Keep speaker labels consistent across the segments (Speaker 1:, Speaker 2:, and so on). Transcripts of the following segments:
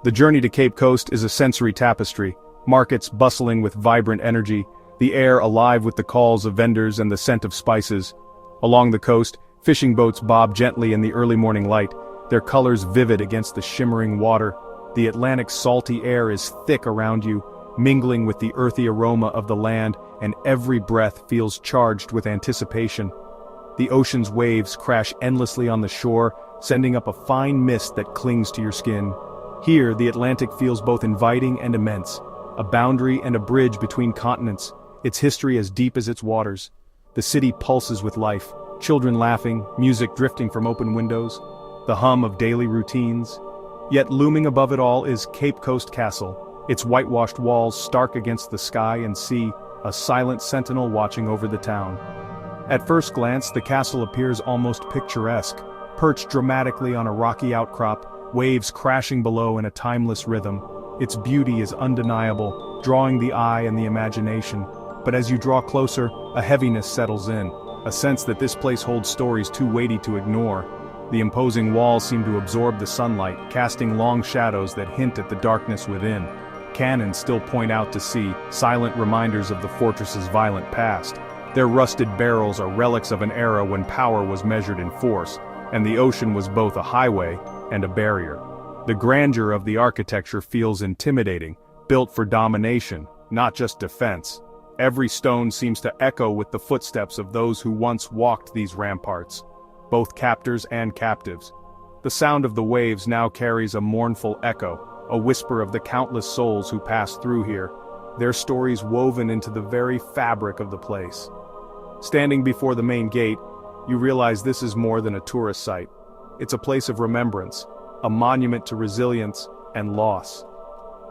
Speaker 1: The journey to Cape Coast is a sensory tapestry, markets bustling with vibrant energy, the air alive with the calls of vendors and the scent of spices. Along the coast, fishing boats bob gently in the early morning light, their colors vivid against the shimmering water. The Atlantic's salty air is thick around you, mingling with the earthy aroma of the land, and every breath feels charged with anticipation. The ocean's waves crash endlessly on the shore, sending up a fine mist that clings to your skin. Here, the Atlantic feels both inviting and immense, a boundary and a bridge between continents, its history as deep as its waters. The city pulses with life, children laughing, music drifting from open windows, the hum of daily routines. Yet looming above it all is Cape Coast Castle, its whitewashed walls stark against the sky and sea, a silent sentinel watching over the town. At first glance, the castle appears almost picturesque, perched dramatically on a rocky outcrop, waves crashing below in a timeless rhythm. Its beauty is undeniable, drawing the eye and the imagination. But as you draw closer, a heaviness settles in, a sense that this place holds stories too weighty to ignore. The imposing walls seem to absorb the sunlight, casting long shadows that hint at the darkness within. Cannons still point out to sea, silent reminders of the fortress's violent past. Their rusted barrels are relics of an era when power was measured in force, and the ocean was both a highway and a barrier. The grandeur of the architecture feels intimidating, built for domination, not just defense. Every stone seems to echo with the footsteps of those who once walked these ramparts, both captors and captives. The sound of the waves now carries a mournful echo, a whisper of the countless souls who passed through here, their stories woven into the very fabric of the place. Standing before the main gate, you realize this is more than a tourist site. It's a place of remembrance, a monument to resilience and loss.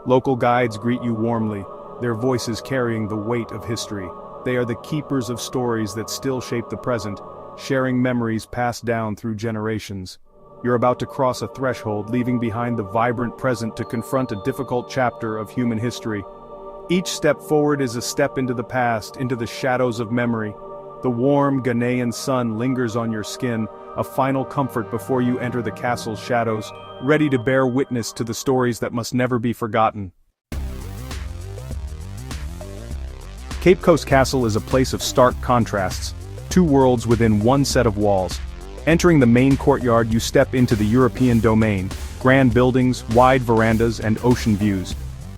Speaker 1: Local guides greet you warmly, their voices carrying the weight of history. They are the keepers of stories that still shape the present, sharing memories passed down through generations. You're about to cross a threshold, leaving behind the vibrant present to confront a difficult chapter of human history. Each step forward is a step into the past, into the shadows of memory. The warm Ghanaian sun lingers on your skin, a final comfort before you enter the castle's shadows, ready to bear witness to the stories that must never be forgotten. Cape Coast Castle is a place of stark contrasts, two worlds within one set of walls. Entering the main courtyard, you step into the European domain, grand buildings, wide verandas, and ocean views.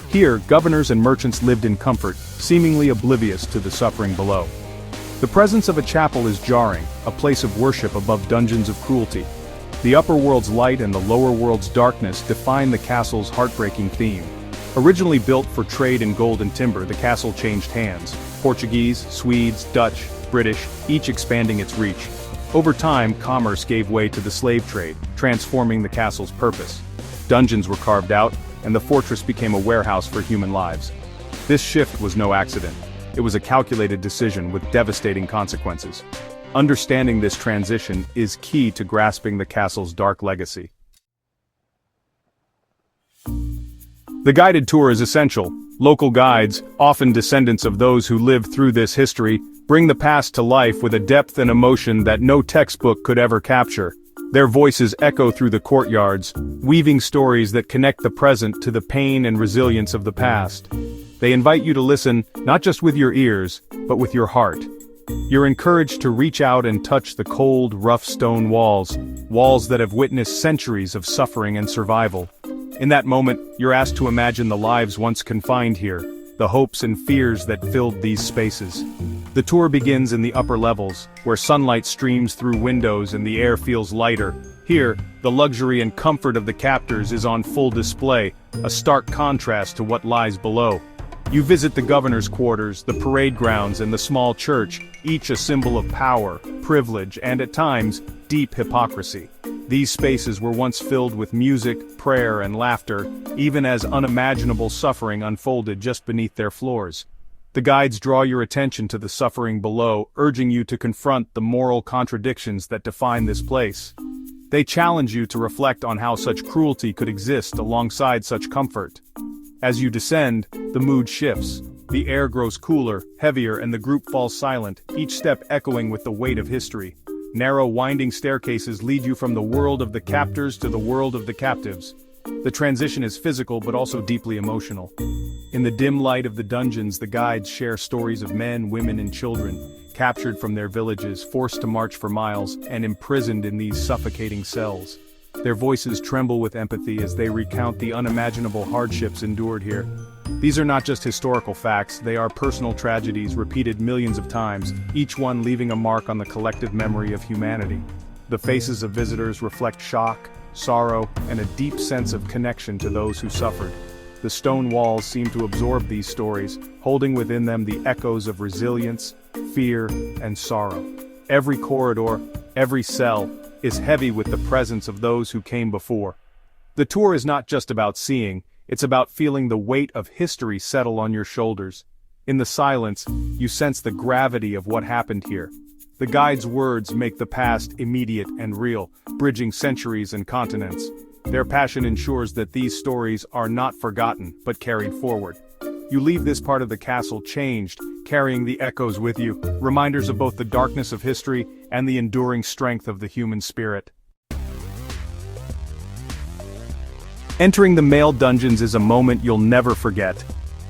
Speaker 1: Here, governors and merchants lived in comfort, seemingly oblivious to the suffering below. The presence of a chapel is jarring, a place of worship above dungeons of cruelty. The upper world's light and the lower world's darkness define the castle's heartbreaking theme. Originally built for trade in gold and timber, the castle changed hands. Portuguese, Swedes, Dutch, British, each expanding its reach. Over time, commerce gave way to the slave trade, transforming the castle's purpose. Dungeons were carved out, and the fortress became a warehouse for human lives. This shift was no accident. It was a calculated decision with devastating consequences. Understanding this transition is key to grasping the castle's dark legacy. The guided tour is essential. Local guides, often descendants of those who lived through this history, bring the past to life with a depth and emotion that no textbook could ever capture. Their voices echo through the courtyards, weaving stories that connect the present to the pain and resilience of the past. They invite you to listen, not just with your ears, but with your heart. You're encouraged to reach out and touch the cold, rough stone walls that have witnessed centuries of suffering and survival. In that moment, you're asked to imagine the lives once confined here, the hopes and fears that filled these spaces. The tour begins in the upper levels, where sunlight streams through windows and the air feels lighter. Here, the luxury and comfort of the captors is on full display, a stark contrast to what lies below. You visit the governor's quarters, the parade grounds, and the small church, each a symbol of power, privilege, and at times, deep hypocrisy. These spaces were once filled with music, prayer, and laughter, even as unimaginable suffering unfolded just beneath their floors. The guides draw your attention to the suffering below, urging you to confront the moral contradictions that define this place. They challenge you to reflect on how such cruelty could exist alongside such comfort. As you descend, the mood shifts. The air grows cooler, heavier, and the group falls silent, each step echoing with the weight of history. Narrow, winding staircases lead you from the world of the captors to the world of the captives. The transition is physical but also deeply emotional. In the dim light of the dungeons, the guides share stories of men, women, and children, captured from their villages, forced to march for miles, and imprisoned in these suffocating cells. Their voices tremble with empathy as they recount the unimaginable hardships endured here. These are not just historical facts, they are personal tragedies repeated millions of times, each one leaving a mark on the collective memory of humanity. The faces of visitors reflect shock, sorrow, and a deep sense of connection to those who suffered. The stone walls seem to absorb these stories, holding within them the echoes of resilience, fear, and sorrow. Every corridor, every cell, is heavy with the presence of those who came before. The tour is not just about seeing, it's about feeling the weight of history settle on your shoulders. In the silence, you sense the gravity of what happened here. The guide's words make the past immediate and real, bridging centuries and continents. Their passion ensures that these stories are not forgotten, but carried forward. You leave this part of the castle changed, carrying the echoes with you, reminders of both the darkness of history and the enduring strength of the human spirit. Entering the male dungeons is a moment you'll never forget.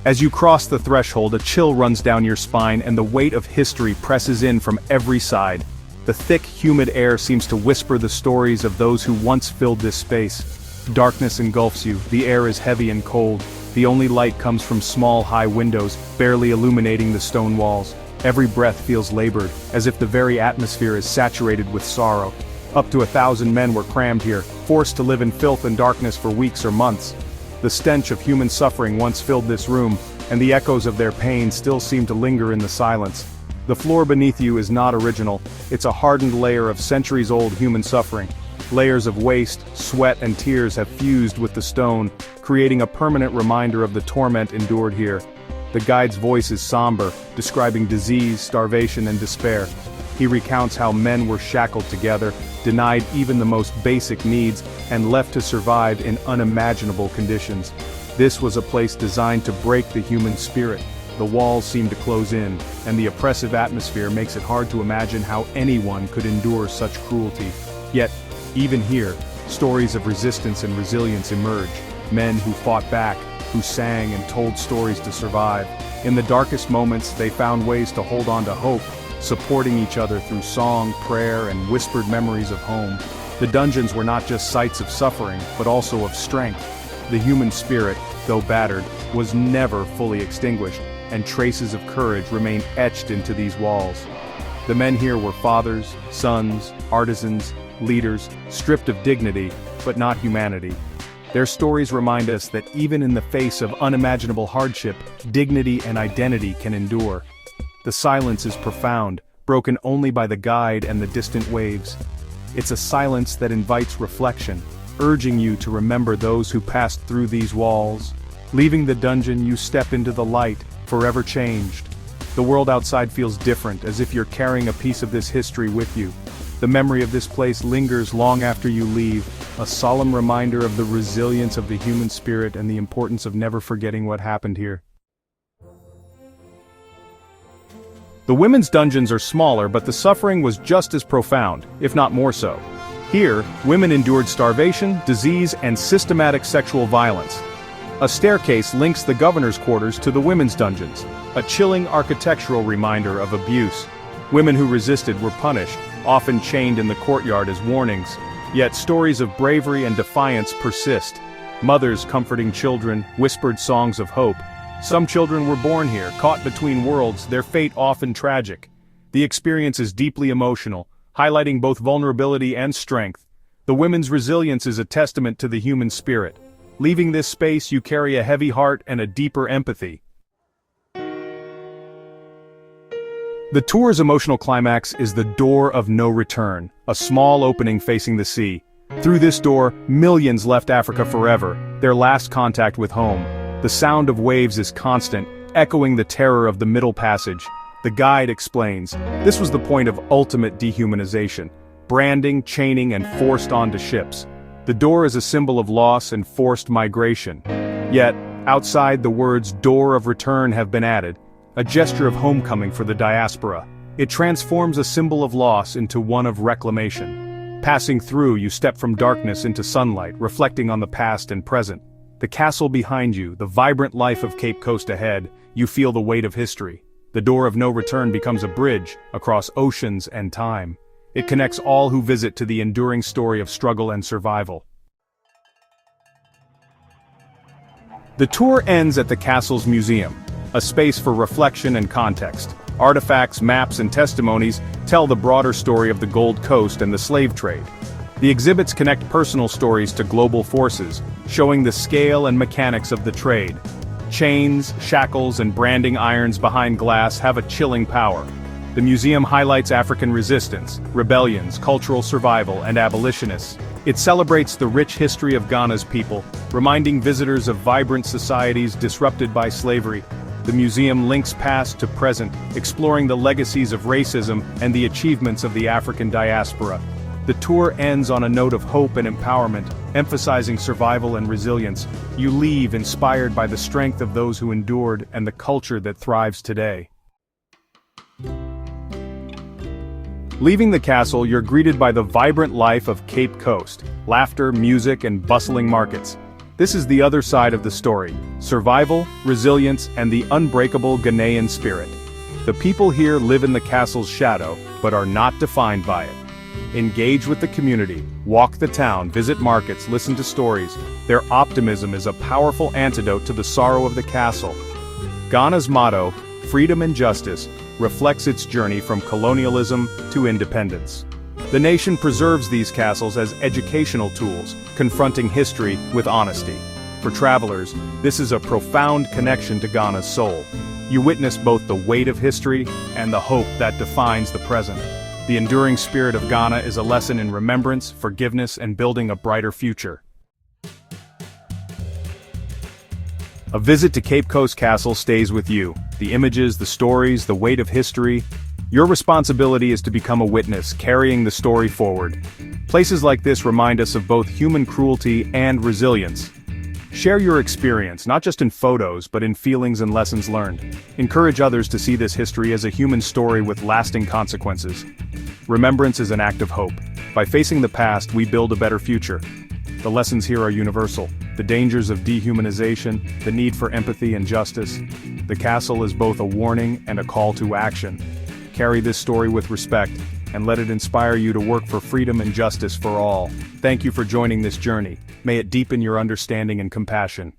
Speaker 1: As you cross the threshold, a chill runs down your spine and the weight of history presses in from every side. The thick, humid air seems to whisper the stories of those who once filled this space. Darkness engulfs you, the air is heavy and cold. The only light comes from small, high windows, barely illuminating the stone walls. Every breath feels labored, as if the very atmosphere is saturated with sorrow. Up to 1,000 men were crammed here, forced to live in filth and darkness for weeks or months. The stench of human suffering once filled this room, and the echoes of their pain still seem to linger in the silence. The floor beneath you is not original, it's a hardened layer of centuries-old human suffering. Layers of waste, sweat, and tears have fused with the stone, creating a permanent reminder of the torment endured here. The guide's voice is somber, describing disease, starvation, and despair. He recounts how men were shackled together, denied even the most basic needs, and left to survive in unimaginable conditions. This was a place designed to break the human spirit. The walls seem to close in, and the oppressive atmosphere makes it hard to imagine how anyone could endure such cruelty. Yet, even here, stories of resistance and resilience emerge. Men who fought back, who sang and told stories to survive. In the darkest moments, they found ways to hold on to hope, supporting each other through song, prayer, and whispered memories of home. The dungeons were not just sites of suffering, but also of strength. The human spirit, though battered, was never fully extinguished, and traces of courage remain etched into these walls. The men here were fathers, sons, artisans, leaders, stripped of dignity, but not humanity. Their stories remind us that even in the face of unimaginable hardship, dignity and identity can endure. The silence is profound, broken only by the guide and the distant waves. It's a silence that invites reflection, urging you to remember those who passed through these walls. Leaving the dungeon, you step into the light, forever changed. The world outside feels different, as if you're carrying a piece of this history with you. The memory of this place lingers long after you leave, a solemn reminder of the resilience of the human spirit and the importance of never forgetting what happened here. The women's dungeons are smaller, but the suffering was just as profound, if not more so. Here, women endured starvation, disease, and systematic sexual violence. A staircase links the governor's quarters to the women's dungeons, a chilling architectural reminder of abuse. Women who resisted were punished, often chained in the courtyard as warnings. Yet stories of bravery and defiance persist. Mothers comforting children, whispered songs of hope. Some children were born here, caught between worlds, their fate often tragic. The experience is deeply emotional, highlighting both vulnerability and strength. The women's resilience is a testament to the human spirit. Leaving this space, you carry a heavy heart and a deeper empathy. The tour's emotional climax is the Door of No Return, a small opening facing the sea. Through this door, millions left Africa forever, their last contact with home. The sound of waves is constant, echoing the terror of the Middle Passage. The guide explains, this was the point of ultimate dehumanization, branding, chaining, and forced onto ships. The door is a symbol of loss and forced migration. Yet, outside, the words Door of Return have been added, a gesture of homecoming for the diaspora. It transforms a symbol of loss into one of reclamation. Passing through, you step from darkness into sunlight, reflecting on the past and present. The castle behind you, the vibrant life of Cape Coast ahead, you feel the weight of history. The door of no return becomes a bridge across oceans and time. It connects all who visit to the enduring story of struggle and survival. The tour ends at the castle's museum, a space for reflection and context. Artifacts, maps, and testimonies tell the broader story of the Gold Coast and the slave trade. The exhibits connect personal stories to global forces, showing the scale and mechanics of the trade. Chains, shackles, and branding irons behind glass have a chilling power. The museum highlights African resistance, rebellions, cultural survival, and abolitionists. It celebrates the rich history of Ghana's people, reminding visitors of vibrant societies disrupted by slavery. The museum links past to present, exploring the legacies of racism and the achievements of the African diaspora. The tour ends on a note of hope and empowerment, emphasizing survival and resilience. You leave inspired by the strength of those who endured and the culture that thrives today. Leaving the castle, you're greeted by the vibrant life of Cape Coast, laughter, music, and bustling markets. This is the other side of the story: survival, resilience, and the unbreakable Ghanaian spirit. The people here live in the castle's shadow, but are not defined by it. Engage with the community, walk the town, visit markets, listen to stories. Their optimism is a powerful antidote to the sorrow of the castle. Ghana's motto, freedom and justice, reflects its journey from colonialism to independence. The nation preserves these castles as educational tools, confronting history with honesty. For travelers, this is a profound connection to Ghana's soul. You witness both the weight of history and the hope that defines the present. The enduring spirit of Ghana is a lesson in remembrance, forgiveness, and building a brighter future. A visit to Cape Coast Castle stays with you. The images, the stories, the weight of history. Your responsibility is to become a witness, carrying the story forward. Places like this remind us of both human cruelty and resilience. Share your experience, not just in photos, but in feelings and lessons learned. Encourage others to see this history as a human story with lasting consequences. Remembrance is an act of hope. By facing the past, we build a better future. The lessons here are universal. The dangers of dehumanization, the need for empathy and justice. The castle is both a warning and a call to action. Carry this story with respect, and let it inspire you to work for freedom and justice for all. Thank you for joining this journey. May it deepen your understanding and compassion.